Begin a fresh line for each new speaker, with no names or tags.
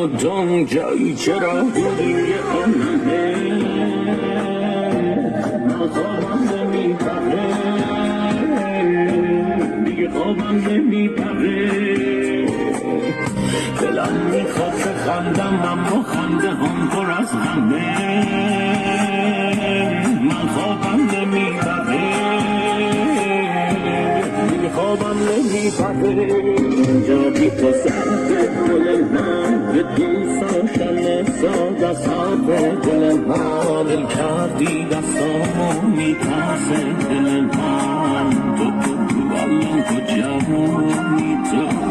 مدام جایی چرا بودی آنه من خوابم نمیپره دیگه خوابم نمیپره دلم میخواد بخندم اما خنده هم پر از غمه من خوابم نمیپره دیگه خوابم نمیپره اینجا بی تو سخت دل من به دوستاشم ساده ساده دل من دل کردی دستامو میترسه دل من تو الان کجایی تو